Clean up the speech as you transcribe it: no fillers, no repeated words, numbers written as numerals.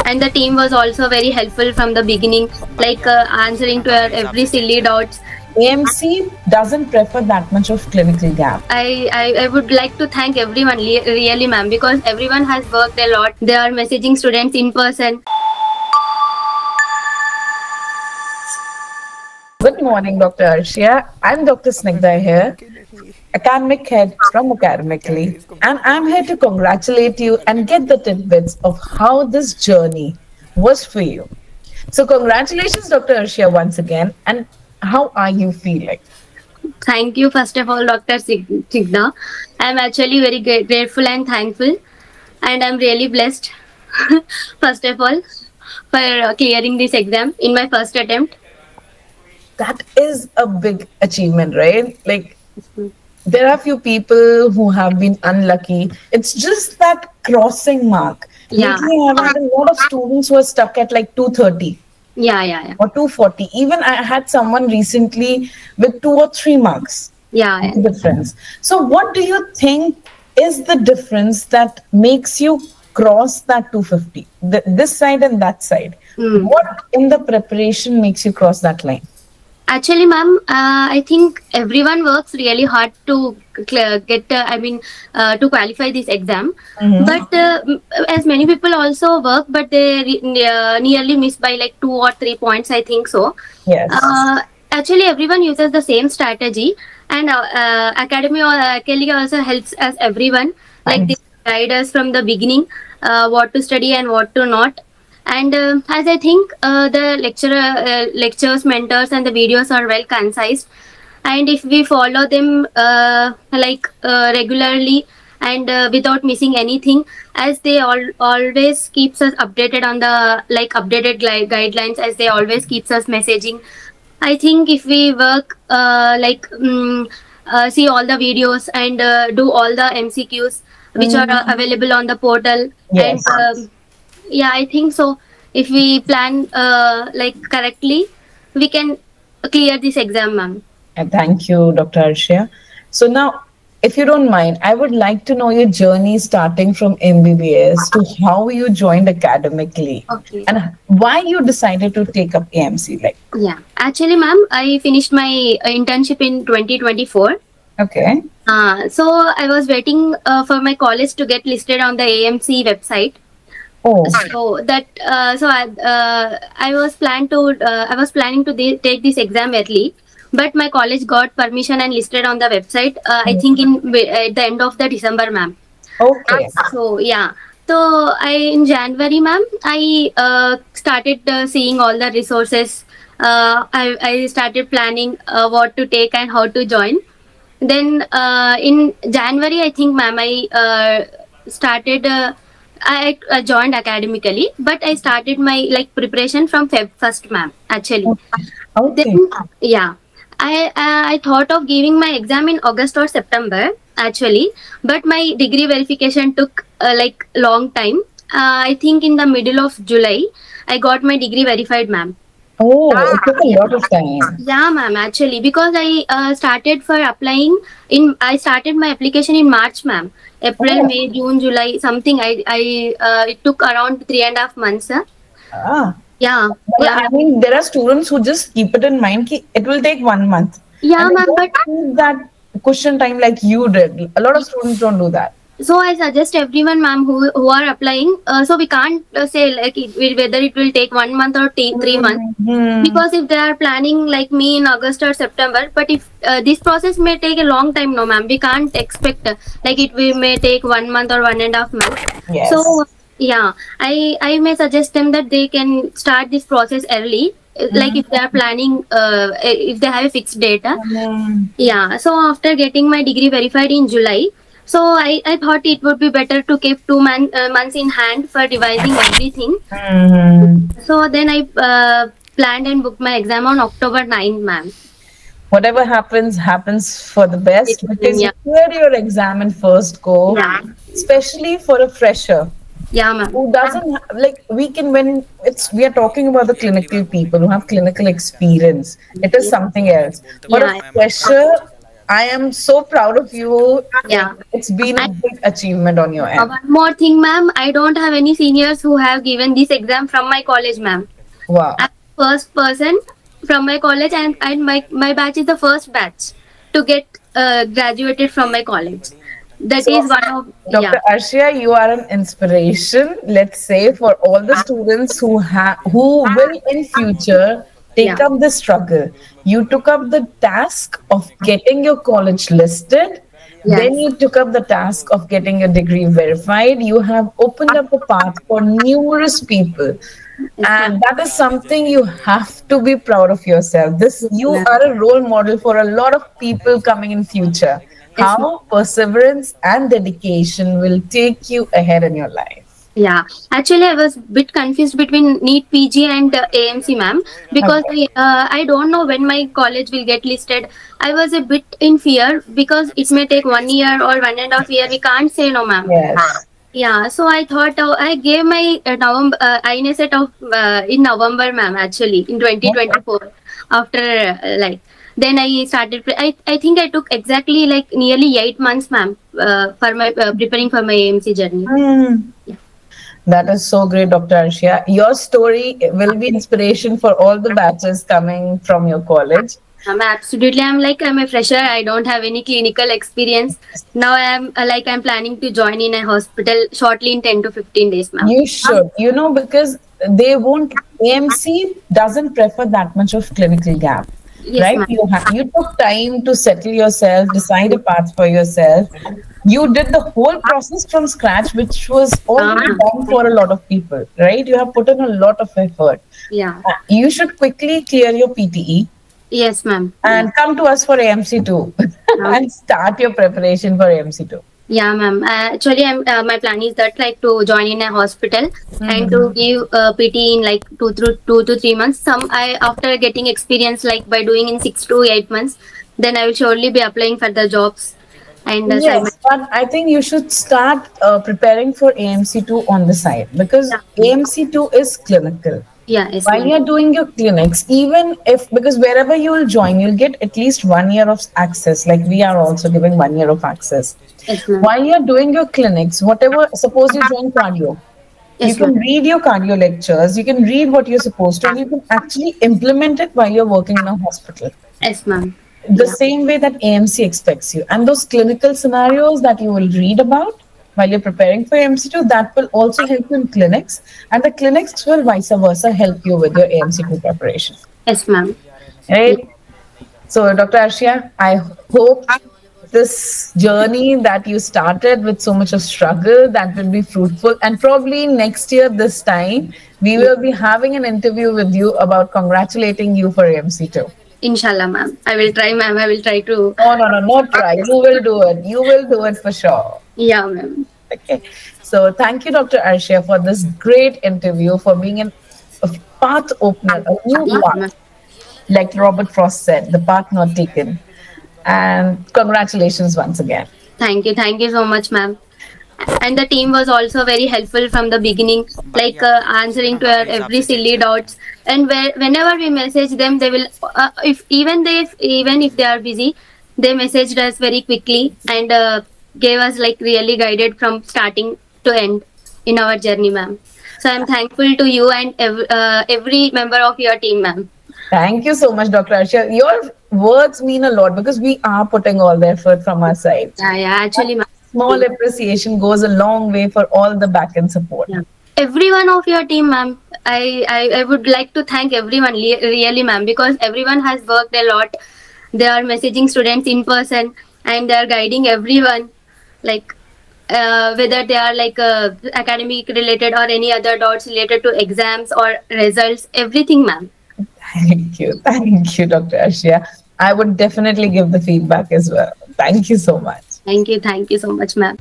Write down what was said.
and the team was also very helpful from the beginning, like answering to every silly doubts. AMC doesn't prefer that much of clinical gap. I would like to thank everyone really, ma'am, because everyone has worked a lot. They are messaging students in person. Good morning, Dr. Arshia. I'm Dr. Snigdha here, academic head from Academically, and I'm here to congratulate you and get the tidbits of how this journey was for you. So congratulations, Dr. Arshia, once again, and how are you feeling? Thank you, first of all, Dr. Signa. I'm actually very grateful and thankful, and I'm really blessed, first of all, for clearing this exam in my first attempt. That is a big achievement, right? Like, there are few people who have been unlucky. It's just that crossing mark. Yeah. Lately, I've had a lot of students who are stuck at like 230. Yeah. Or 240. Even I had someone recently with 2 or 3 marks. Yeah. Difference. So what do you think is the difference that makes you cross that 250? This side and that side. What in the preparation makes you cross that line? Actually, ma'am, I think everyone works really hard to get, to qualify this exam. But as many people also work, but they nearly miss by like 2 or 3 points, I think so. Yes. Actually, everyone uses the same strategy, and Academy also helps us everyone. Like they guide us from the beginning, what to study and what to not. And as I think the lectures, mentors, and the videos are well concised, and if we follow them regularly and without missing anything, as they always keeps us updated on the updated guidelines, as they always keeps us messaging. I think if we work see all the videos and do all the MCQs which are available on the portal. Yes. And yeah, I think so. If we plan correctly, we can clear this exam, ma'am. Thank you, Dr. Arshia. So now, if you don't mind, I would like to know your journey starting from MBBS to how you joined Academically. Okay. And why you decided to take up AMC. Yeah, actually, ma'am, I finished my internship in 2024. Okay. So I was waiting for my college to get listed on the AMC website. Oh. So that I was planning to take this exam early, but my college got permission and listed on the website. I think at the end of the December, ma'am. Okay. So yeah. So in January, ma'am, I started seeing all the resources. I started planning what to take and how to join. Then in January, I think, ma'am, I started. I joined Academically, but I started my preparation from Feb 1st, ma'am. Actually, Okay. then yeah, I thought of giving my exam in August or September actually, but my degree verification took long time. I think in the middle of July, I got my degree verified, ma'am. Oh, it took a lot of time. Yeah, ma'am. Actually, because I started for applying I started my application in March, ma'am. April, May, June, July, something. It took around 3.5 months. Yeah. Well, I mean, there are students who just keep it in mind that it will take 1 month. Yeah, ma'am. But that cushion time like you did. A lot of students don't do that. So I suggest everyone, ma'am, who are applying. So we can't say whether it will take 1 month or 3 months, because if they are planning like me in August or September, but if this process may take a long time, no, ma'am, we can't expect it may take 1 month or 1.5 months. Yes. So yeah, I may suggest them that they can start this process early. Like if they are planning, if they have a fixed date. Yeah. So after getting my degree verified in July. So I thought it would be better to keep 2 months in hand for revising everything. So then I planned and booked my exam on October 9th, ma'am. Whatever happens for the best, because you clear your exam in first go, especially for a fresher. Yeah, ma'am. Who doesn't we are talking about the clinical people who have clinical experience. It is something else. For a fresher, I am so proud of you. Yeah. It's been a big achievement on your end. One more thing, ma'am. I don't have any seniors who have given this exam from my college, ma'am. Wow. I'm the first person from my college, and my batch is the first batch to get graduated from my college. That is one of Dr. Arshia, you are an inspiration, let's say, for all the students who will in future take up the struggle. You took up the task of getting your college listed. Then you took up the task of getting your degree verified. You have opened up a path for numerous people. And that is something you have to be proud of yourself. You are a role model for a lot of people coming in future. How perseverance and dedication will take you ahead in your life. Yeah, actually, I was a bit confused between NEET PG and AMC, ma'am, because I don't know when my college will get listed. I was a bit in fear because it may take 1 year or 1.5 years. We can't say no, ma'am. Yes. Yeah, so I thought I gave my November INSET of in November, ma'am. Actually, in 2024, after then I started. I think I took exactly like nearly 8 months, ma'am, for my preparing for my AMC journey. Yeah. That is so great, Dr. Arshia. Your story will be inspiration for all the batches coming from your college. Absolutely. I'm a fresher. I don't have any clinical experience. Now I'm planning to join in a hospital shortly in 10 to 15 days, ma'am. You should, because AMC doesn't prefer that much of clinical gap. Yes, right? You took time to settle yourself, decide a path for yourself. You did the whole process from scratch, which was already done for a lot of people, right? You have put in a lot of effort. Yeah. You should quickly clear your PTE. Yes, ma'am. And come to us for AMC2 and start your preparation for AMC2. Yeah, ma'am. Actually, my plan is that to join in a hospital and to give PT in 2 to 3 months. After getting experience by doing in 6 to 8 months, then I will surely be applying for the jobs. And yes, but I think you should start preparing for AMC2 on the side because AMC2 is clinical. Yeah, yes, while you're doing your clinics, because wherever you will join, you'll get at least 1 year of access. Like we are also giving 1 year of access. Yes, while you're doing your clinics, suppose you join cardio, you can read your cardio lectures, you can read what you're supposed to, and you can actually implement it while you're working in a hospital. Yes, ma'am. The same way that AMC expects you. And those clinical scenarios that you will read about while you're preparing for AMC2, that will also help you in clinics. And the clinics will vice versa help you with your AMC2 preparation. Yes, ma'am. Right? So, Dr. Arshia, I hope this journey that you started with so much of struggle, that will be fruitful. And probably next year, this time, we will be having an interview with you about congratulating you for AMC2. Inshallah, ma'am. I will try, ma'am. I will try to. No, not try. You will do it. You will do it for sure. Yeah, ma'am. Okay. So thank you, Dr. Arshia, for this great interview, for being a path opener, a new path. Like Robert Frost said, the path not taken. And congratulations once again. Thank you. Thank you so much, ma'am. And the team was also very helpful from the beginning, answering to our every silly doubts. And whenever we message them, they will, even if they are busy, they messaged us very quickly and gave us really guided from starting to end in our journey, ma'am. So I'm thankful to you and every member of your team, ma'am. Thank you so much, Dr. Arshia. Your words mean a lot because we are putting all the effort from our side. Yeah, actually, ma'am. Small appreciation goes a long way for all the back-end support. Yeah. Every one of your team, ma'am. I would like to thank everyone, really, ma'am, because everyone has worked a lot. They are messaging students in person and they are guiding everyone, whether they are academic related or any other doubts related to exams or results, everything, ma'am. Thank you, Dr. Arshia. I would definitely give the feedback as well. Thank you so much. Thank you so much, ma'am.